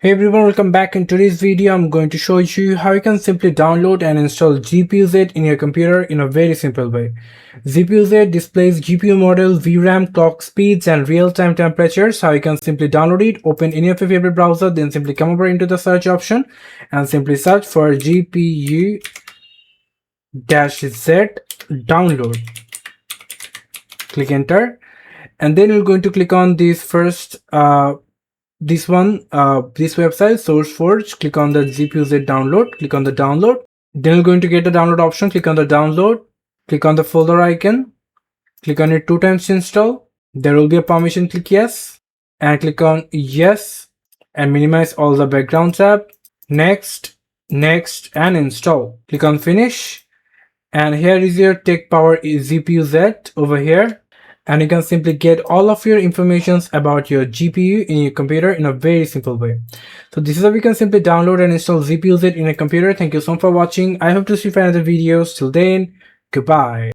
Hey everyone, welcome back. In today's video, I'm going to show you how you can simply download and install GPU-Z in your computer in a very simple way. GPU-Z displays GPU model, VRAM, clock speeds, and real-time temperatures. How you can simply download it, open any of your favorite browser, then simply come over into the search option and simply search for GPU-Z download. Click enter, and then you're going to click on this first this website SourceForge. Click on the GPU-Z download, click on the download, then you're going to get the download option. Click on the download, click on the folder icon, click on it 2 times to install. There will be a permission, click yes, and click on yes, and minimize all the background tab. Next, and install. Click on finish, and here is your tech power GPU-Z over here. And you can simply get all of your informations about your GPU in your computer in a very simple way. So this is how we can simply download and install GPU-Z in a computer. Thank you so much for watching. I hope to see you for another videos. Till then, goodbye.